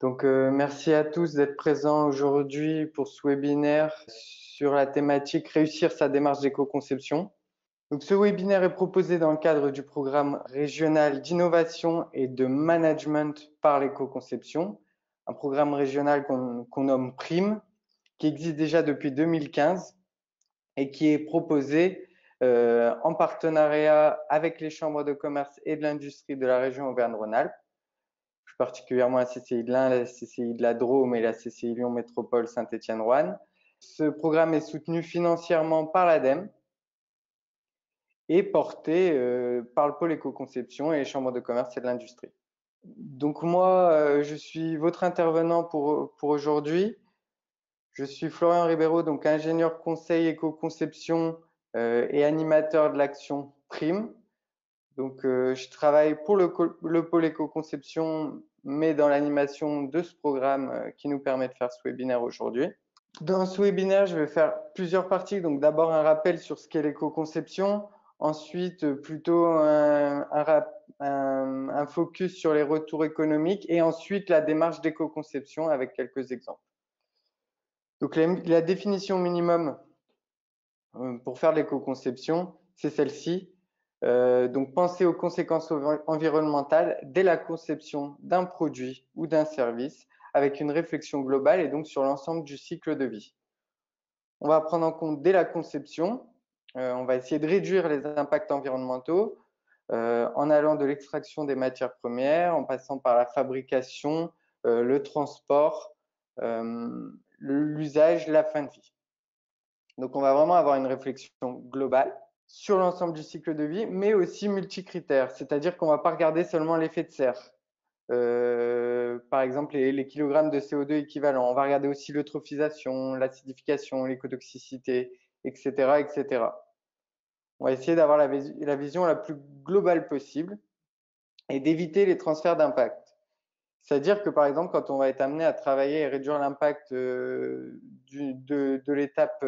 Merci à tous d'être présents aujourd'hui pour ce webinaire sur la thématique Réussir sa démarche d'éco-conception. Donc, ce webinaire est proposé dans le cadre du programme régional d'innovation et de management par l'éco-conception, un programme régional qu'on nomme PRIME, qui existe déjà depuis 2015 et qui est proposé en partenariat avec les chambres de commerce et de l'industrie de la région Auvergne-Rhône-Alpes, plus particulièrement la CCI de l'Ain, la CCI de la Drôme et la CCI Lyon Métropole Saint-Étienne-Roanne. Ce programme est soutenu financièrement par l'ADEME et porté par le pôle éco-conception et les chambres de commerce et de l'industrie. Donc moi, je suis votre intervenant pour aujourd'hui. Je suis Florian Ribeiro, donc ingénieur conseil éco-conception et animateur de l'action PRIME. Je travaille pour le pôle éco-conception, mais dans l'animation de ce programme qui nous permet de faire ce webinaire aujourd'hui. Dans ce webinaire, je vais faire plusieurs parties. Donc, d'abord un rappel sur ce qu'est l'éco-conception. Ensuite, plutôt un focus sur les retours économiques. Et ensuite, la démarche d'éco-conception avec quelques exemples. Donc, la définition minimum pour faire de l'éco-conception, c'est celle-ci. Donc, penser aux conséquences environnementales dès la conception d'un produit ou d'un service avec une réflexion globale et donc sur l'ensemble du cycle de vie. On va prendre en compte dès la conception, on va essayer de réduire les impacts environnementaux en allant de l'extraction des matières premières, en passant par la fabrication, le transport, l'usage, la fin de vie. Donc, on va vraiment avoir une réflexion globale sur l'ensemble du cycle de vie, mais aussi multicritères, c'est-à-dire qu'on ne va pas regarder seulement l'effet de serre. Par exemple, les kilogrammes de CO2 équivalents. On va regarder aussi l'eutrophisation, l'acidification, l'écotoxicité, etc., etc. On va essayer d'avoir la vision la plus globale possible et d'éviter les transferts d'impact. C'est-à-dire que, par exemple, quand on va être amené à travailler et réduire l'impact de l'étape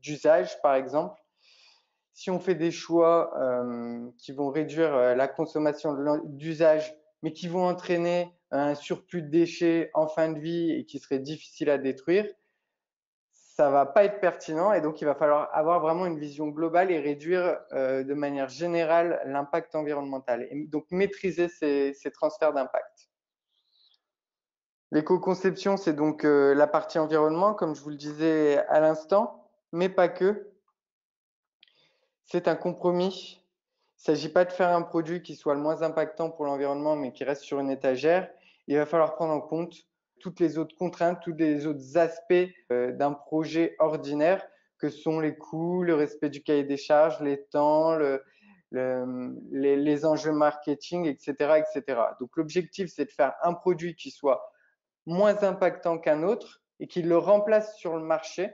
d'usage, par exemple, si on fait des choix qui vont réduire la consommation d'usage, mais qui vont entraîner un surplus de déchets en fin de vie et qui serait difficile à détruire, ça va pas être pertinent et donc il va falloir avoir vraiment une vision globale et réduire de manière générale l'impact environnemental et donc maîtriser ces transferts d'impact. L'éco-conception, c'est donc la partie environnement, comme je vous le disais à l'instant, mais pas que. C'est un compromis. Il ne s'agit pas de faire un produit qui soit le moins impactant pour l'environnement, mais qui reste sur une étagère. Il va falloir prendre en compte toutes les autres contraintes, tous les autres aspects d'un projet ordinaire, que sont les coûts, le respect du cahier des charges, les temps, les enjeux marketing, etc., etc. Donc l'objectif, c'est de faire un produit qui soit moins impactant qu'un autre et qui le remplace sur le marché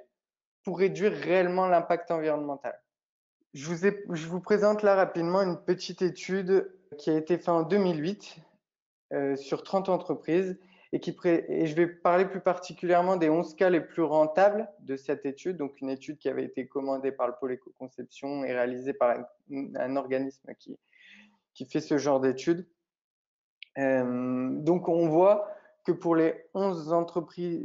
pour réduire réellement l'impact environnemental. Je vous présente là rapidement une petite étude qui a été faite en 2008 sur 30 entreprises et je vais parler plus particulièrement des 11 cas les plus rentables de cette étude, donc une étude qui avait été commandée par le pôle éco-conception et réalisée par un organisme qui fait ce genre d'études. Donc on voit que pour les 11 entreprises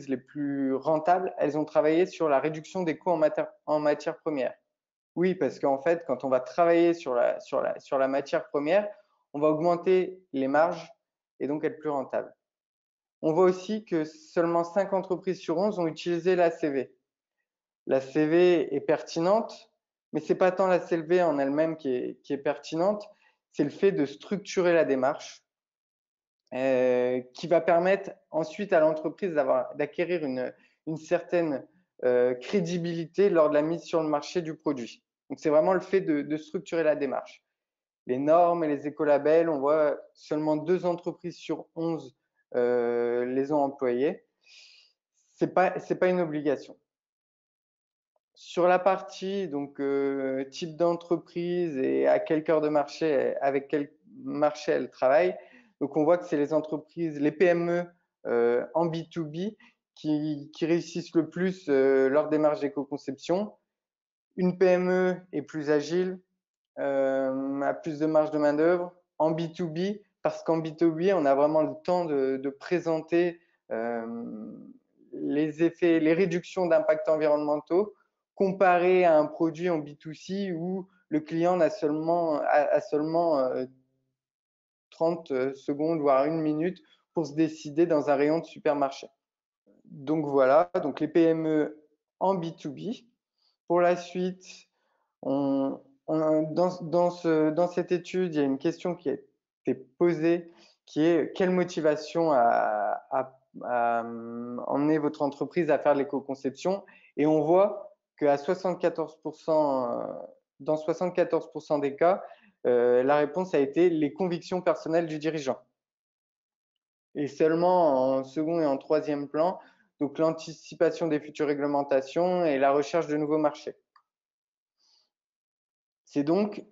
les plus rentables, elles ont travaillé sur la réduction des coûts en matière première. Oui, parce qu'en fait, quand on va travailler sur la matière première, on va augmenter les marges et donc être plus rentable. On voit aussi que seulement 5 entreprises sur 11 ont utilisé la CV. La CV est pertinente, mais ce n'est pas tant la CV en elle-même qui est pertinente, c'est le fait de structurer la démarche qui va permettre ensuite à l'entreprise d'acquérir une certaine crédibilité lors de la mise sur le marché du produit. Donc, c'est vraiment le fait de structurer la démarche. Les normes et les écolabels, on voit seulement 2 entreprises sur 11 les ont employés. C'est pas une obligation. Sur la partie donc type d'entreprise et à quel cœur de marché, avec quel marché elle travaille, donc on voit que c'est les entreprises, les PME en B2B qui réussissent le plus leur démarche d'éco-conception. Une PME est plus agile, a plus de marge de main-d'œuvre. En B2B, parce qu'en B2B, on a vraiment le temps de présenter les effets, les réductions d'impact environnementaux comparé à un produit en B2C où le client a seulement 30 secondes, voire une minute pour se décider dans un rayon de supermarché. Donc voilà, donc les PME en B2B. Pour la suite, dans cette étude, il y a une question qui a été posée, qui est quelle motivation a emmené votre entreprise à faire de l'éco-conception? Et on voit qu'à 74%, dans 74% des cas, la réponse a été les convictions personnelles du dirigeant. Et seulement en second et en troisième plan, donc l'anticipation des futures réglementations et la recherche de nouveaux marchés. C'est donc,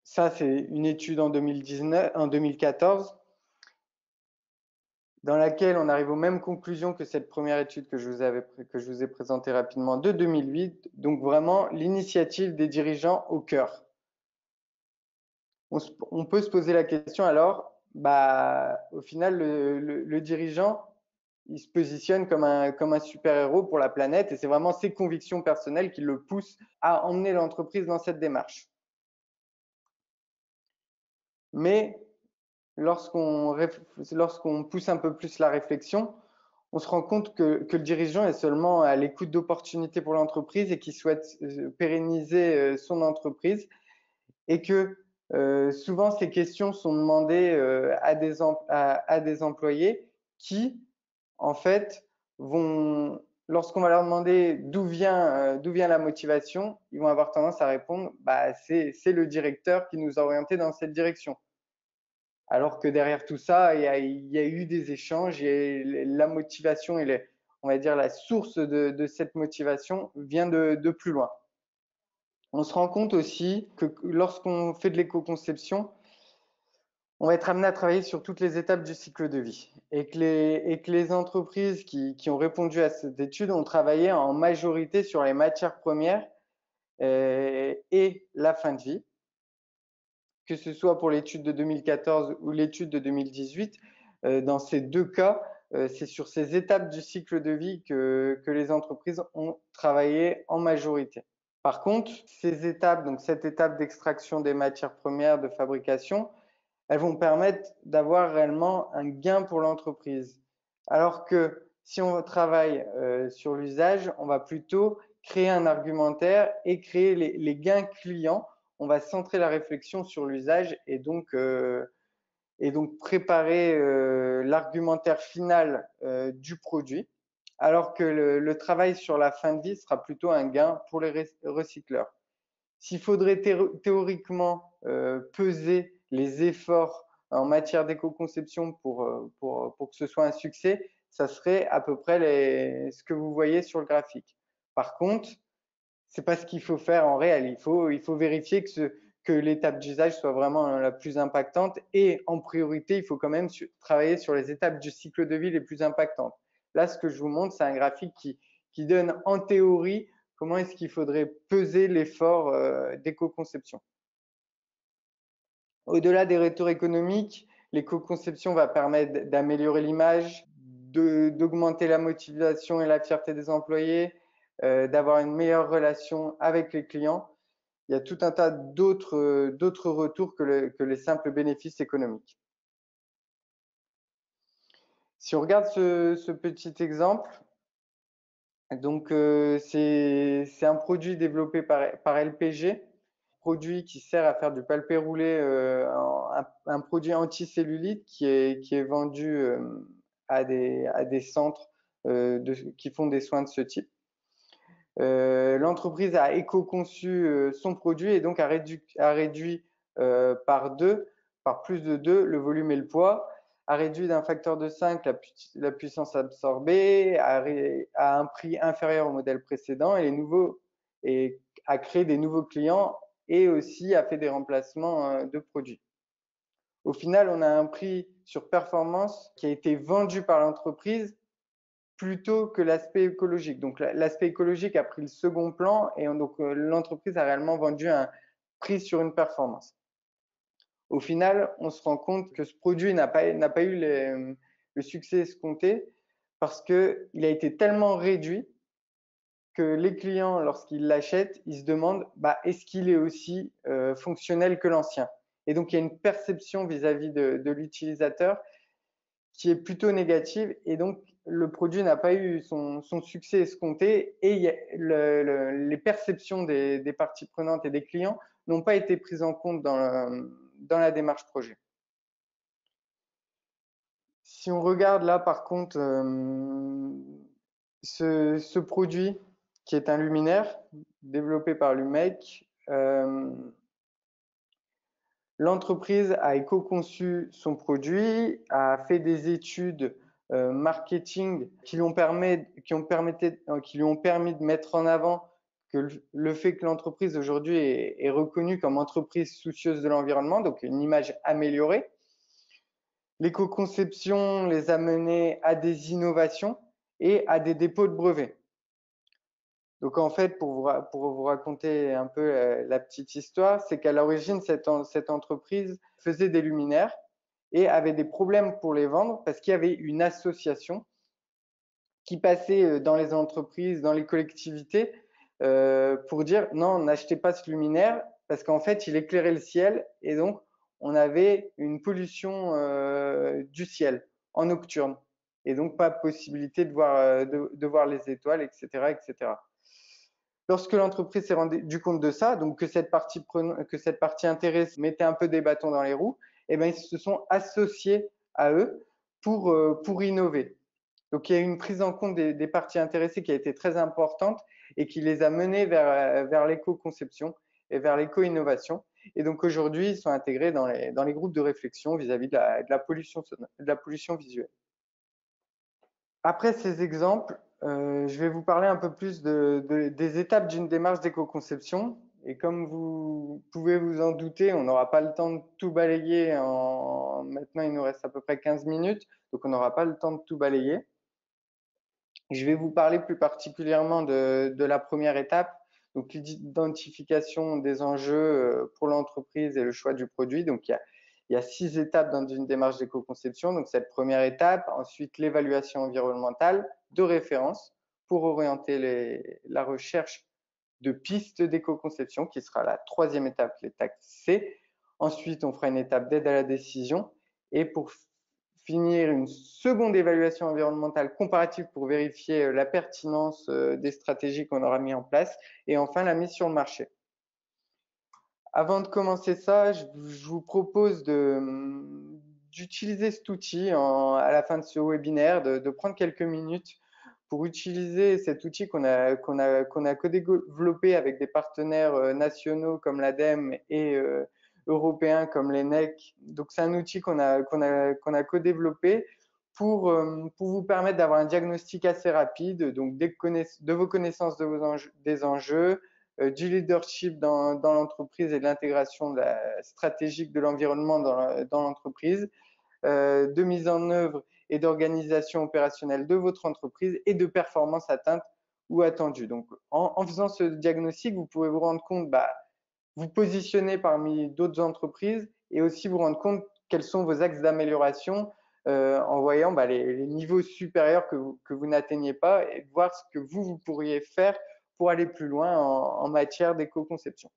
ça c'est une étude en 2014, dans laquelle on arrive aux mêmes conclusions que cette première étude que je vous ai présentée rapidement de 2008, donc vraiment l'initiative des dirigeants au cœur. On peut se poser la question alors, au final, le dirigeant, il se positionne comme un super-héros pour la planète et c'est vraiment ses convictions personnelles qui le poussent à emmener l'entreprise dans cette démarche. Mais lorsqu'on pousse un peu plus la réflexion, on se rend compte que le dirigeant est seulement à l'écoute d'opportunités pour l'entreprise et qu'il souhaite pérenniser son entreprise et que souvent ces questions sont demandées à des employés qui, en fait, lorsqu'on va leur demander d'où vient la motivation, ils vont avoir tendance à répondre c'est le directeur qui nous a orientés dans cette direction. Alors que derrière tout ça, il y a eu des échanges et la motivation et on va dire la source de cette motivation vient de plus loin. On se rend compte aussi que lorsqu'on fait de l'éco-conception, on va être amené à travailler sur toutes les étapes du cycle de vie et que les entreprises qui ont répondu à cette étude ont travaillé en majorité sur les matières premières et la fin de vie, que ce soit pour l'étude de 2014 ou l'étude de 2018. Dans ces deux cas, c'est sur ces étapes du cycle de vie que les entreprises ont travaillé en majorité. Par contre, ces étapes, donc cette étape d'extraction des matières premières, de fabrication, elles vont permettre d'avoir réellement un gain pour l'entreprise. Alors que si on travaille sur l'usage, on va plutôt créer un argumentaire et créer les gains clients. On va centrer la réflexion sur l'usage et donc préparer l'argumentaire final du produit, alors que le travail sur la fin de vie sera plutôt un gain pour les recycleurs. S'il faudrait théoriquement peser les efforts en matière d'éco-conception pour que ce soit un succès, ça serait à peu près ce que vous voyez sur le graphique. Par contre, ce n'est pas ce qu'il faut faire en réel. Il faut vérifier que l'étape d'usage soit vraiment la plus impactante et en priorité, il faut quand même travailler sur les étapes du cycle de vie les plus impactantes. Là, ce que je vous montre, c'est un graphique qui donne en théorie comment est-ce qu'il faudrait peser l'effort d'éco-conception. Au-delà des retours économiques, l'éco-conception va permettre d'améliorer l'image, d'augmenter la motivation et la fierté des employés, d'avoir une meilleure relation avec les clients. Il y a tout un tas d'autres retours que les simples bénéfices économiques. Si on regarde ce petit exemple, donc c'est un produit développé par LPG, produit qui sert à faire du palpé roulé, un produit anticellulite qui est vendu à des centres qui font des soins de ce type. L'entreprise a éco-conçu son produit et donc a réduit par plus de 2 le volume et le poids, a réduit d'un facteur de 5 la puissance absorbée, à un prix inférieur au modèle précédent et a créé des nouveaux clients et aussi a fait des remplacements de produits. Au final, on a un prix sur performance qui a été vendu par l'entreprise plutôt que l'aspect écologique. Donc l'aspect écologique a pris le second plan et donc l'entreprise a réellement vendu un prix sur une performance. Au final, on se rend compte que ce produit n'a pas eu le succès escompté parce qu'il a été tellement réduit que les clients, lorsqu'ils l'achètent, ils se demandent est-ce qu'il est aussi fonctionnel que l'ancien. Et donc, il y a une perception vis-à-vis de l'utilisateur qui est plutôt négative et donc le produit n'a pas eu son succès escompté et les perceptions des parties prenantes et des clients n'ont pas été prises en compte dans la démarche projet. Si on regarde là par contre ce produit qui est un luminaire développé par l'UMEC, l'entreprise a éco-conçu son produit, a fait des études marketing qui lui ont permis de mettre en avant que le fait que l'entreprise aujourd'hui est reconnue comme entreprise soucieuse de l'environnement, donc une image améliorée. L'éco-conception les a menés à des innovations et à des dépôts de brevets. Donc en fait, pour vous raconter un peu la petite histoire, c'est qu'à l'origine, cette entreprise faisait des luminaires et avait des problèmes pour les vendre parce qu'il y avait une association qui passait dans les entreprises, dans les collectivités, pour dire non, n'achetez pas ce luminaire parce qu'en fait, il éclairait le ciel et donc on avait une pollution du ciel en nocturne et donc pas possibilité de voir les étoiles, etc., etc. Lorsque l'entreprise s'est rendue compte de ça, donc que cette partie intéressée mettait un peu des bâtons dans les roues, eh ben, ils se sont associés à eux pour innover. Donc il y a une prise en compte des parties intéressées qui a été très importante et qui les a menés vers l'éco-conception et vers l'éco-innovation. Et donc aujourd'hui, ils sont intégrés dans les groupes de réflexion vis-à-vis de la pollution visuelle. Après ces exemples, je vais vous parler un peu plus des étapes d'une démarche d'éco-conception. Et comme vous pouvez vous en douter, on n'aura pas le temps de tout balayer. Maintenant, il nous reste à peu près 15 minutes, donc on n'aura pas le temps de tout balayer. Je vais vous parler plus particulièrement de la première étape, donc l'identification des enjeux pour l'entreprise et le choix du produit. Donc, il y a 6 étapes dans une démarche d'éco-conception. Donc, cette première étape, ensuite l'évaluation environnementale de référence pour orienter la recherche de pistes d'éco-conception, qui sera la troisième étape, l'étape C. Ensuite, on fera une étape d'aide à la décision. Et pour finir, une seconde évaluation environnementale comparative pour vérifier la pertinence des stratégies qu'on aura mis en place. Et enfin, la mise sur le marché. Avant de commencer ça, je vous propose d'utiliser cet outil à la fin de ce webinaire, de prendre quelques minutes pour utiliser cet outil qu'on a co-développé avec des partenaires nationaux comme l'ADEME et européens comme l'ENEC. Donc c'est un outil qu'on a co-développé pour vous permettre d'avoir un diagnostic assez rapide, donc de vos connaissances des enjeux, du leadership dans l'entreprise et de l'intégration stratégique de l'environnement dans l'entreprise, de mise en œuvre et d'organisation opérationnelle de votre entreprise et de performance atteinte ou attendue. Donc, en faisant ce diagnostic, vous pouvez vous rendre compte, vous positionner parmi d'autres entreprises et aussi vous rendre compte quels sont vos axes d'amélioration en voyant les niveaux supérieurs que vous n'atteignez pas et voir ce que vous pourriez faire pour aller plus loin en matière d'éco-conception.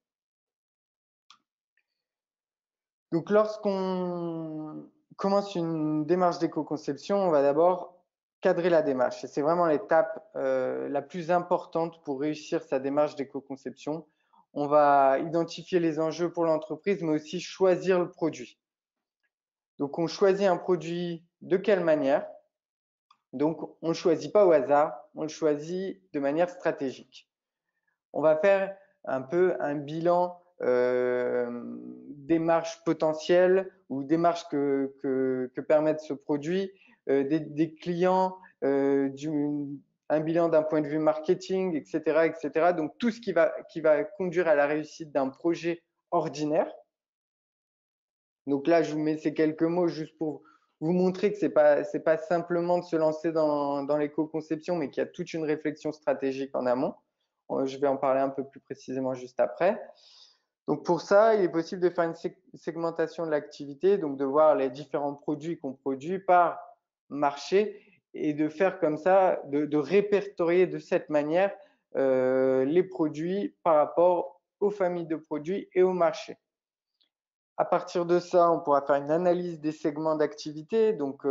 Donc, lorsqu'on commence une démarche d'éco-conception, on va d'abord cadrer la démarche. Et c'est vraiment l'étape la plus importante pour réussir sa démarche d'éco-conception. On va identifier les enjeux pour l'entreprise, mais aussi choisir le produit. Donc, on choisit un produit de quelle manière? Donc, on ne choisit pas au hasard, on le choisit de manière stratégique. On va faire un peu un bilan des marges potentielles ou des marges que permet ce produit, des clients, un bilan d'un point de vue marketing, etc., etc. Donc, tout ce qui va conduire à la réussite d'un projet ordinaire. Donc là, je vous mets ces quelques mots juste pour vous montrer que ce n'est pas simplement de se lancer dans l'éco-conception, mais qu'il y a toute une réflexion stratégique en amont. Je vais en parler un peu plus précisément juste après. Donc pour ça, il est possible de faire une segmentation de l'activité, donc de voir les différents produits qu'on produit par marché et de faire comme ça, de répertorier de cette manière les produits par rapport aux familles de produits et au marché. À partir de ça, on pourra faire une analyse des segments d'activité, donc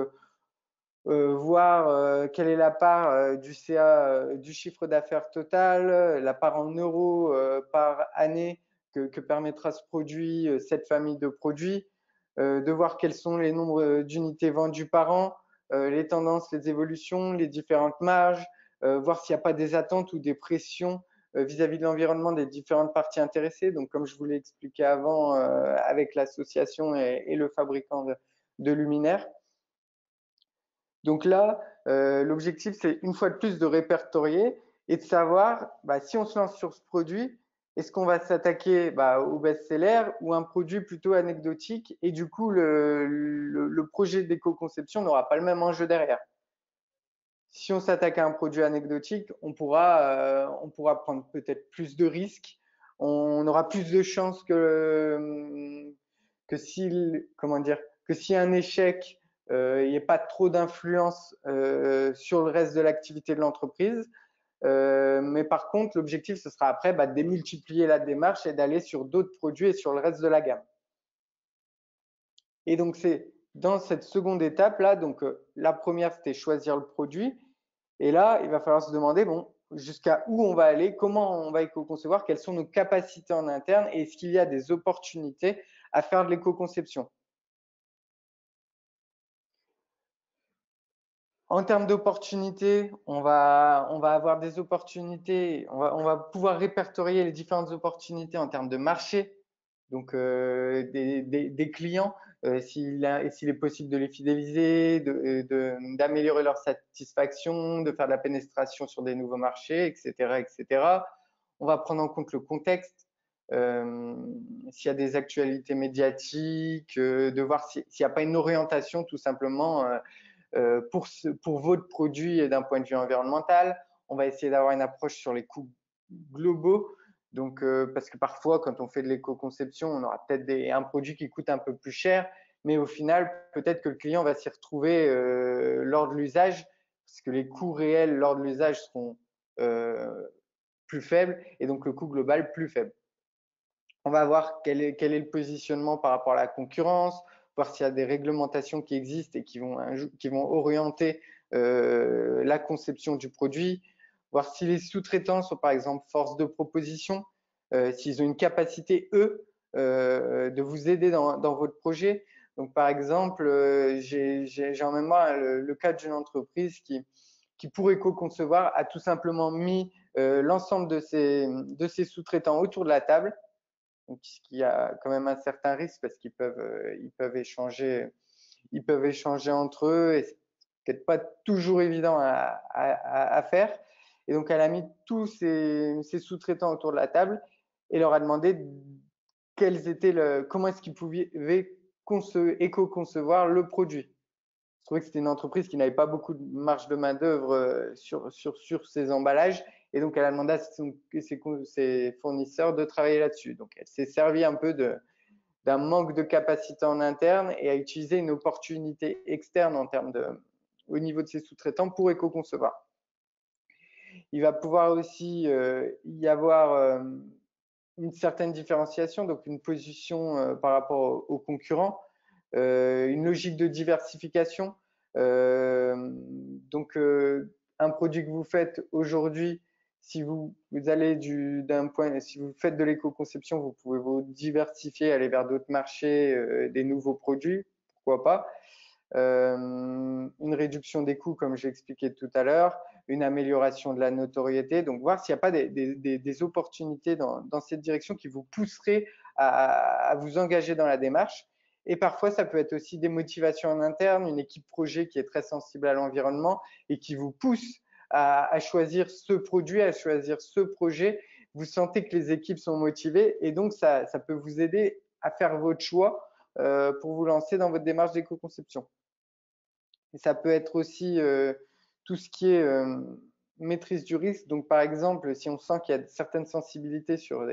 voir quelle est la part du CA, du chiffre d'affaires total, la part en euros par année que permettra ce produit, cette famille de produits, de voir quels sont les nombres d'unités vendues par an, les tendances, les évolutions, les différentes marges, voir s'il n'y a pas des attentes ou des pressions vis-à-vis de l'environnement des différentes parties intéressées. Donc, comme je vous l'ai expliqué avant, avec l'association et le fabricant de luminaires. Donc là, l'objectif, c'est une fois de plus de répertorier et de savoir si on se lance sur ce produit, est-ce qu'on va s'attaquer au best-seller ou un produit plutôt anecdotique et du coup, le projet d'éco-conception n'aura pas le même enjeu derrière. Si on s'attaque à un produit anecdotique, on pourra prendre peut-être plus de risques, on aura plus de chances que si un échec, il n'y ait pas trop d'influence sur le reste de l'activité de l'entreprise. Mais par contre, l'objectif, ce sera après de démultiplier la démarche et d'aller sur d'autres produits et sur le reste de la gamme. Et donc, c'est dans cette seconde étape-là, donc la première, c'était choisir le produit. Et là, il va falloir se demander, bon, jusqu'à où on va aller, comment on va éco-concevoir, quelles sont nos capacités en interne et est-ce qu'il y a des opportunités à faire de l'éco-conception. En termes d'opportunités, on va avoir des opportunités, on va pouvoir répertorier les différentes opportunités en termes de marché, donc des clients, s'il est possible de les fidéliser, d'améliorer leur satisfaction, de faire de la pénétration sur des nouveaux marchés, etc., etc. On va prendre en compte le contexte, s'il y a des actualités médiatiques, de voir s'il n'y a pas une orientation tout simplement pour votre produit et d'un point de vue environnemental. On va essayer d'avoir une approche sur les coûts globaux. Donc, parce que parfois, quand on fait de l'éco-conception, on aura peut-être un produit qui coûte un peu plus cher, mais au final, peut-être que le client va s'y retrouver lors de l'usage, parce que les coûts réels lors de l'usage seront plus faibles et donc le coût global plus faible. On va voir quel est le positionnement par rapport à la concurrence, voir s'il y a des réglementations qui existent et qui vont orienter la conception du produit, voir si les sous-traitants sont par exemple force de proposition, s'ils ont une capacité, eux, de vous aider dans votre projet. Donc par exemple, j'ai en mémoire le cas d'une entreprise qui pour éco-concevoir a tout simplement mis l'ensemble de ses sous-traitants autour de la table, donc ce qui a quand même un certain risque parce qu'ils peuvent échanger entre eux et c'est peut-être pas toujours évident à faire. Et donc elle a mis tous ses sous-traitants autour de la table et leur a demandé comment est-ce qu'ils pouvaient éco-concevoir le produit. Je trouvais que c'était une entreprise qui n'avait pas beaucoup de marge de main-d'œuvre sur ses emballages. Et donc, elle a demandé à ses fournisseurs de travailler là-dessus. Donc, elle s'est servie un peu d'un manque de capacité en interne et a utilisé une opportunité externe au niveau de ses sous-traitants pour éco-concevoir. Il va pouvoir aussi y avoir une certaine différenciation, donc une position par rapport aux concurrents, une logique de diversification. Donc, un produit que vous faites aujourd'hui, si vous faites de l'éco-conception, vous pouvez vous diversifier, aller vers d'autres marchés, des nouveaux produits, pourquoi pas. Une réduction des coûts, comme j'ai expliqué tout à l'heure, une amélioration de la notoriété. Donc, voir s'il n'y a pas des opportunités dans cette direction qui vous pousseraient à vous engager dans la démarche. Et parfois, ça peut être aussi des motivations en interne, une équipe projet qui est très sensible à l'environnement et qui vous pousse à choisir ce produit, à choisir ce projet. Vous sentez que les équipes sont motivées et donc ça peut vous aider à faire votre choix pour vous lancer dans votre démarche d'éco-conception. Et ça peut être aussi tout ce qui est maîtrise du risque. Donc, par exemple, si on sent qu'il y a certaines sensibilités sur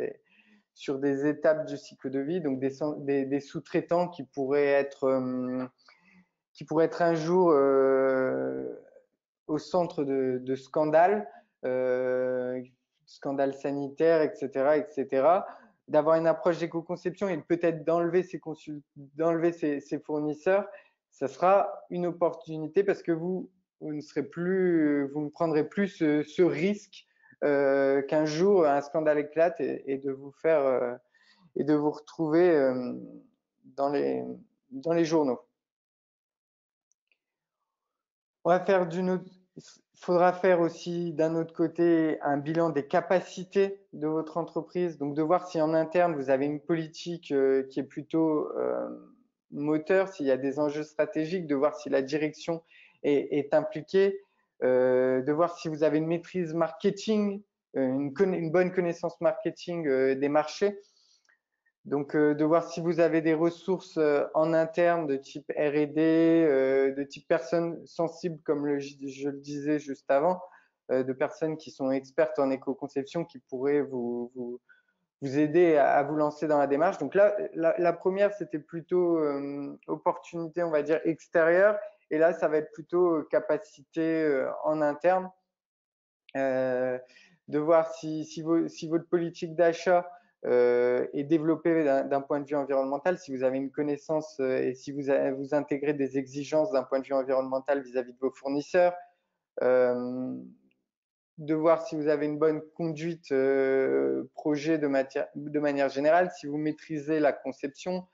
sur des étapes du cycle de vie, donc des sous-traitants qui pourraient être un jour au centre de scandales, scandales sanitaires, etc., etc., d'avoir une approche d'éco-conception et peut-être d'enlever ses fournisseurs, ça sera une opportunité parce que vous ne prendrez plus ce risque qu'un jour un scandale éclate et de vous faire et de vous retrouver dans les journaux. Il faudra faire aussi d'un autre côté un bilan des capacités de votre entreprise, donc de voir si en interne vous avez une politique qui est plutôt moteur, s'il y a des enjeux stratégiques, de voir si la direction est impliquée, de voir si vous avez une maîtrise marketing, une bonne connaissance marketing des marchés. Donc, de voir si vous avez des ressources en interne de type R&D, de type personnes sensibles, comme je le disais juste avant, de personnes qui sont expertes en éco-conception qui pourraient vous aider à vous lancer dans la démarche. Donc là, la première, c'était plutôt opportunité, on va dire, extérieure. Et là, ça va être plutôt capacité en interne. De voir si votre politique d'achat est développée d'un point de vue environnemental, si vous avez une connaissance et si vous intégrez des exigences d'un point de vue environnemental vis-à-vis de vos fournisseurs, de voir si vous avez une bonne conduite projet de manière générale, si vous maîtrisez la conception,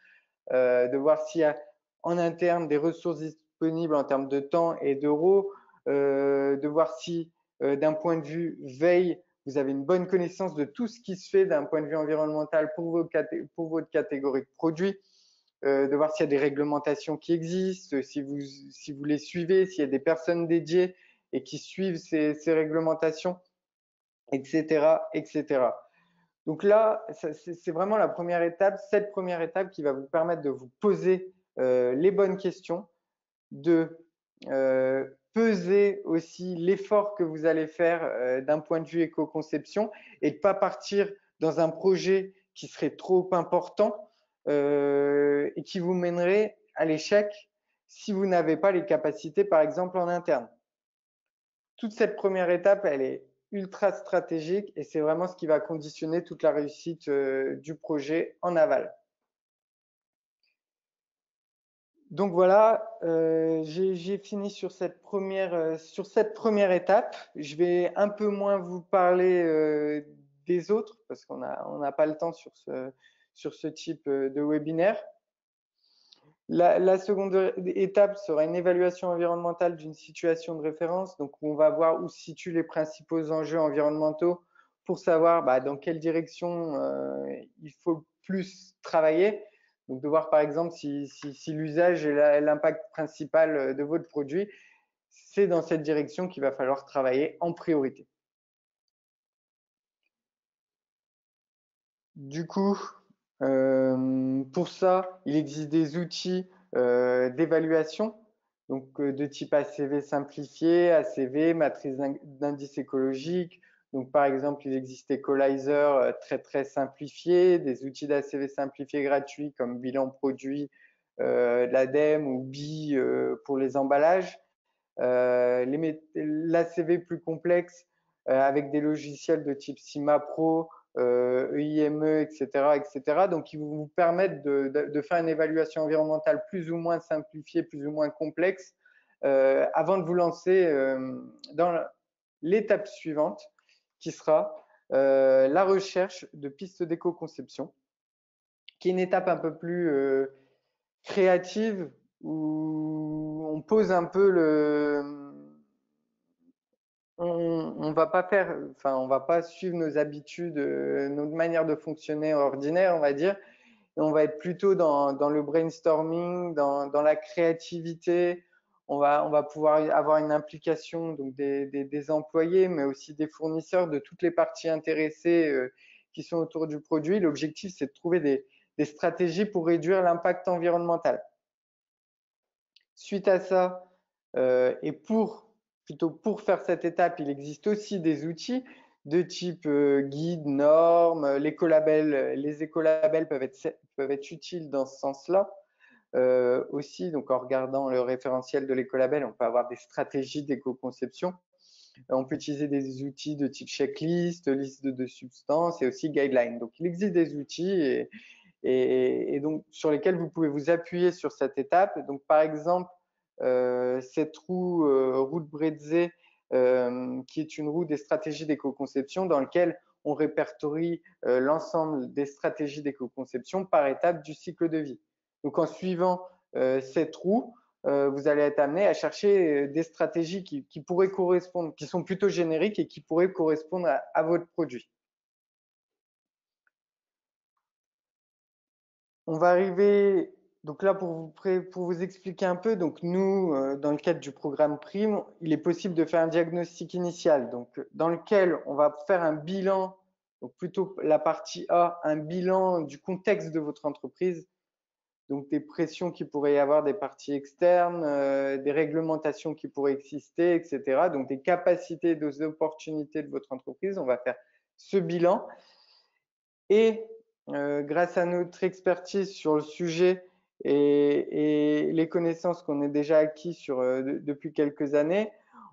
de voir s'il y a en interne des ressources disponibles en termes de temps et d'euros, de voir si d'un point de vue veille, vous avez une bonne connaissance de tout ce qui se fait d'un point de vue environnemental pour votre catégorie de produits, de voir s'il y a des réglementations qui existent, si vous les suivez, s'il y a des personnes dédiées et qui suivent ces réglementations, etc., etc. Donc là, c'est vraiment la première étape, cette première étape qui va vous permettre de vous poser les bonnes questions, de peser aussi l'effort que vous allez faire d'un point de vue éco-conception et de ne pas partir dans un projet qui serait trop important et qui vous mènerait à l'échec si vous n'avez pas les capacités, par exemple, en interne. Toute cette première étape, elle est ultra stratégique et c'est vraiment ce qui va conditionner toute la réussite du projet en aval. Donc voilà, j'ai fini sur cette première étape. Je vais un peu moins vous parler des autres parce qu'on n'a pas le temps sur ce type de webinaire. La seconde étape sera une évaluation environnementale d'une situation de référence. Donc, on va voir où se situent les principaux enjeux environnementaux pour savoir dans quelle direction il faut plus travailler. Donc, de voir par exemple si l'usage et l'impact principal de votre produit, c'est dans cette direction qu'il va falloir travailler en priorité. Du coup, pour ça, il existe des outils d'évaluation, donc de type ACV simplifié, ACV, matrice d'indice écologique. Donc, par exemple, il existe Equalizer très simplifié, des outils d'ACV simplifié gratuits comme Bilan Produit, l'ADEME ou BI pour les emballages. L'ACV plus complexe avec des logiciels de type CIMA Pro, EIME, etc., etc. Donc, qui vous permettent de faire une évaluation environnementale plus ou moins simplifiée, plus ou moins complexe, avant de vous lancer dans l'étape suivante, qui sera la recherche de pistes d'éco-conception, qui est une étape un peu plus créative, où on pose un peu on va pas suivre nos habitudes, notre manière de fonctionner ordinaire, on va dire. Et on va être plutôt dans le brainstorming, dans la créativité. On va pouvoir avoir une implication donc des employés, mais aussi des fournisseurs, de toutes les parties intéressées qui sont autour du produit. L'objectif, c'est de trouver des stratégies pour réduire l'impact environnemental. Suite à ça, et pour faire cette étape, il existe aussi des outils de type guide, normes, l'écolabel. Les écolabels peuvent être utiles dans ce sens-là. Aussi, donc en regardant le référentiel de l'écolabel, on peut avoir des stratégies d'éco-conception. On peut utiliser des outils de type checklist, liste de substances et aussi guideline. Donc, il existe des outils et donc sur lesquels vous pouvez vous appuyer sur cette étape. Donc, par exemple, cette roue de Bretze, qui est une roue des stratégies d'éco-conception dans laquelle on répertorie l'ensemble des stratégies d'éco-conception par étape du cycle de vie. Donc, en suivant cette roue, vous allez être amené à chercher des stratégies qui pourraient correspondre, qui sont plutôt génériques et qui pourraient correspondre à votre produit. On va arriver, donc là pour vous expliquer un peu, donc nous, dans le cadre du programme Prime, il est possible de faire un diagnostic initial, donc dans lequel on va faire un bilan, donc plutôt la partie A, un bilan du contexte de votre entreprise, donc des pressions qui pourraient y avoir des parties externes, des réglementations qui pourraient exister, etc. Donc des capacités, des opportunités de votre entreprise. On va faire ce bilan et grâce à notre expertise sur le sujet et les connaissances qu'on a déjà acquis depuis quelques années,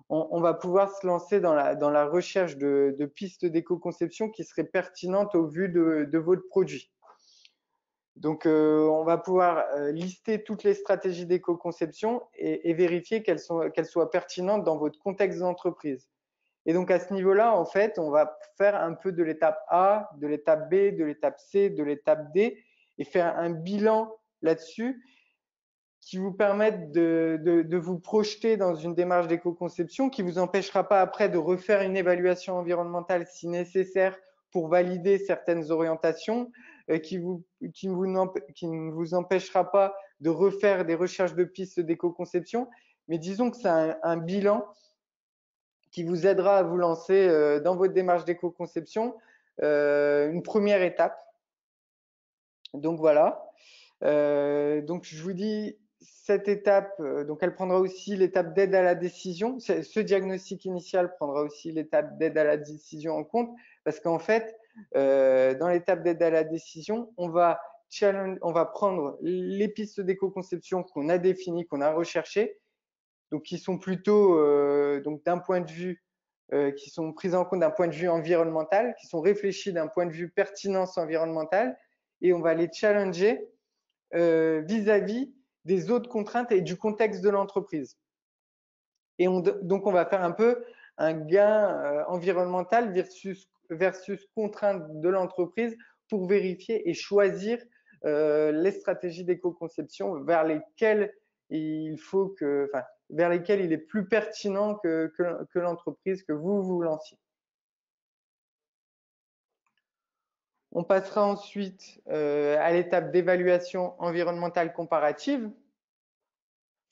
on va pouvoir se lancer dans la recherche de pistes d'éco-conception qui seraient pertinentes au vu de votre produit. Donc, on va pouvoir lister toutes les stratégies d'éco-conception et vérifier qu'elles soient pertinentes dans votre contexte d'entreprise. Et donc, à ce niveau-là, en fait, on va faire un peu de l'étape A, de l'étape B, de l'étape C, de l'étape D et faire un bilan là-dessus qui vous permette de vous projeter dans une démarche d'éco-conception qui vous empêchera pas après de refaire une évaluation environnementale si nécessaire pour valider certaines orientations, qui ne vous empêchera pas de refaire des recherches de pistes d'éco-conception. Mais disons que c'est un bilan qui vous aidera à vous lancer dans votre démarche d'éco-conception, une première étape. Donc voilà. Donc je vous dis cette étape, donc elle prendra aussi l'étape d'aide à la décision. Ce diagnostic initial prendra aussi l'étape d'aide à la décision en compte, parce qu'en fait, dans l'étape d'aide à la décision, on va prendre les pistes d'éco-conception qu'on a définies, qu'on a recherchées, donc qui sont plutôt donc d'un point de vue qui sont prises en compte d'un point de vue environnemental, qui sont réfléchies d'un point de vue pertinence environnementale, et on va les challenger vis-à-vis des autres contraintes et du contexte de l'entreprise. Et donc, on va faire un peu un gain environnemental versus contrainte de l'entreprise pour vérifier et choisir les stratégies d'éco-conception vers lesquelles vers lesquelles il est plus pertinent que l'entreprise, que vous lanciez. On passera ensuite à l'étape d'évaluation environnementale comparative.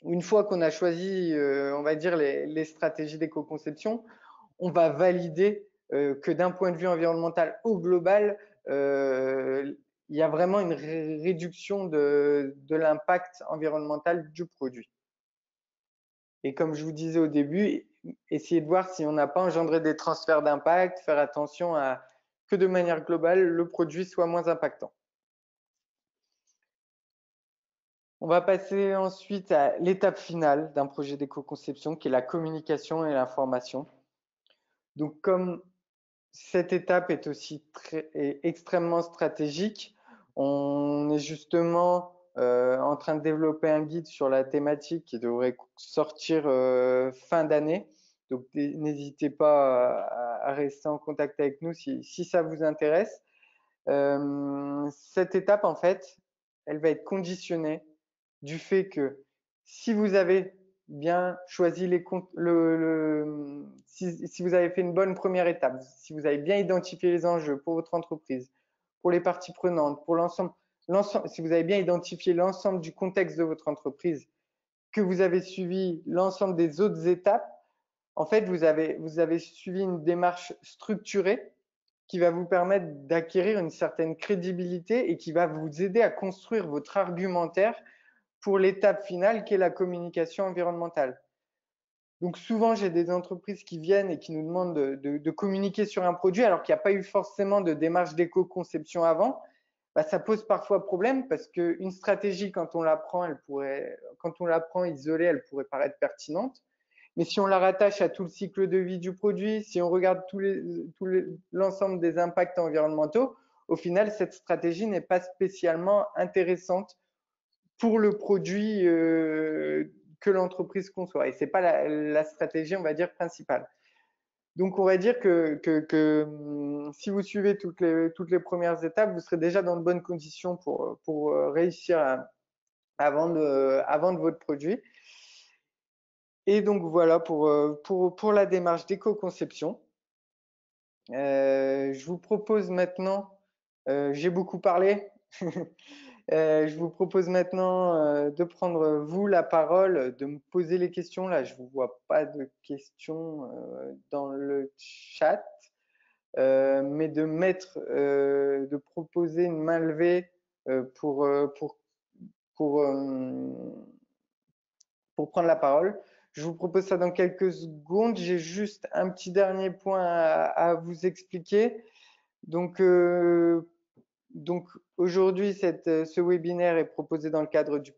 Une fois qu'on a choisi, on va dire, les stratégies d'éco-conception, on va valider que d'un point de vue environnemental au global, il y a vraiment une réduction de l'impact environnemental du produit. Et comme je vous disais au début, essayez de voir si on n'a pas engendré des transferts d'impact, faire attention à que de manière globale, le produit soit moins impactant. On va passer ensuite à l'étape finale d'un projet d'éco-conception qui est la communication et l'information. Donc, comme cette étape est aussi extrêmement stratégique, on est justement en train de développer un guide sur la thématique qui devrait sortir fin d'année. Donc, n'hésitez pas à rester en contact avec nous si ça vous intéresse. Cette étape, en fait, elle va être conditionnée du fait que si vous avez bien choisi si vous avez fait une bonne première étape, si vous avez bien identifié les enjeux pour votre entreprise, pour les parties prenantes, pour l'ensemble, si vous avez bien identifié l'ensemble du contexte de votre entreprise, que vous avez suivi l'ensemble des autres étapes, en fait, vous avez suivi une démarche structurée qui va vous permettre d'acquérir une certaine crédibilité et qui va vous aider à construire votre argumentaire pour l'étape finale qui est la communication environnementale. Donc souvent, j'ai des entreprises qui viennent et qui nous demandent de communiquer sur un produit alors qu'il n'y a pas eu forcément de démarche d'éco-conception avant. Bah, ça pose parfois problème parce qu'une stratégie, quand on l'apprend, isolée, elle pourrait paraître pertinente. Mais si on la rattache à tout le cycle de vie du produit, si on regarde l'ensemble des impacts environnementaux, au final, cette stratégie n'est pas spécialement intéressante pour le produit que l'entreprise conçoit. Et ce n'est pas la stratégie, on va dire, principale. Donc, on va dire que si vous suivez toutes les premières étapes, vous serez déjà dans de bonnes conditions pour réussir à vendre votre produit. Et donc, voilà pour la démarche d'éco-conception. Je vous propose maintenant, j'ai beaucoup parlé, je vous propose maintenant de prendre vous la parole, de me poser les questions. Là, je ne vois pas de questions dans le chat, mais de proposer une main levée pour prendre la parole. Je vous propose ça dans quelques secondes. J'ai juste un petit dernier point à vous expliquer. Donc aujourd'hui, ce webinaire est proposé dans le cadre du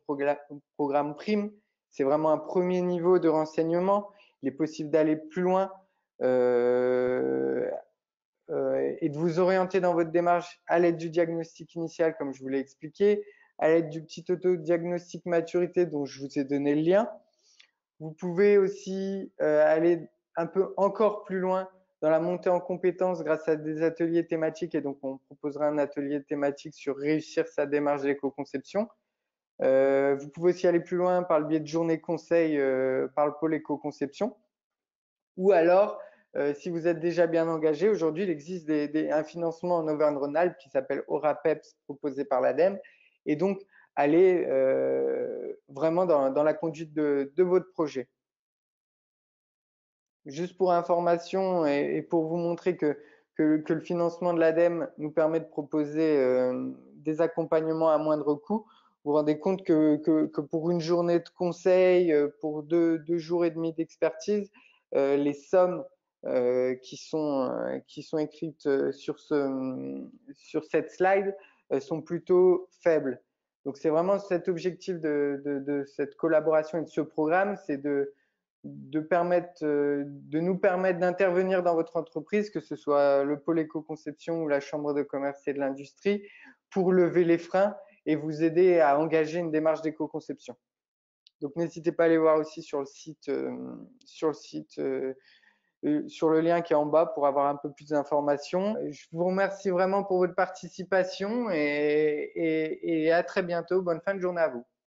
programme PRIME. C'est vraiment un premier niveau de renseignement. Il est possible d'aller plus loin et de vous orienter dans votre démarche à l'aide du diagnostic initial, comme je vous l'ai expliqué, à l'aide du petit auto-diagnostic maturité dont je vous ai donné le lien. Vous pouvez aussi aller un peu encore plus loin dans la montée en compétences grâce à des ateliers thématiques. Et donc, on proposera un atelier thématique sur réussir sa démarche d'éco-conception. Vous pouvez aussi aller plus loin par le biais de journées conseils par le pôle éco-conception. Ou alors, si vous êtes déjà bien engagé, aujourd'hui, il existe un financement en Auvergne-Rhône-Alpes qui s'appelle AuraPEPS, proposé par l'ADEME. Et donc, aller vraiment dans la conduite de votre projet. Juste pour information et pour vous montrer que le financement de l'ADEME nous permet de proposer des accompagnements à moindre coût, vous vous rendez compte que pour une journée de conseil, pour deux jours et demi d'expertise, les sommes qui sont écrites sur cette slide sont plutôt faibles. Donc c'est vraiment cet objectif de cette collaboration et de ce programme, c'est de nous permettre d'intervenir dans votre entreprise, que ce soit le pôle éco-conception ou la chambre de commerce et de l'industrie, pour lever les freins et vous aider à engager une démarche d'éco-conception. Donc n'hésitez pas à aller voir aussi sur le lien qui est en bas pour avoir un peu plus d'informations. Je vous remercie vraiment pour votre participation et à très bientôt. Bonne fin de journée à vous.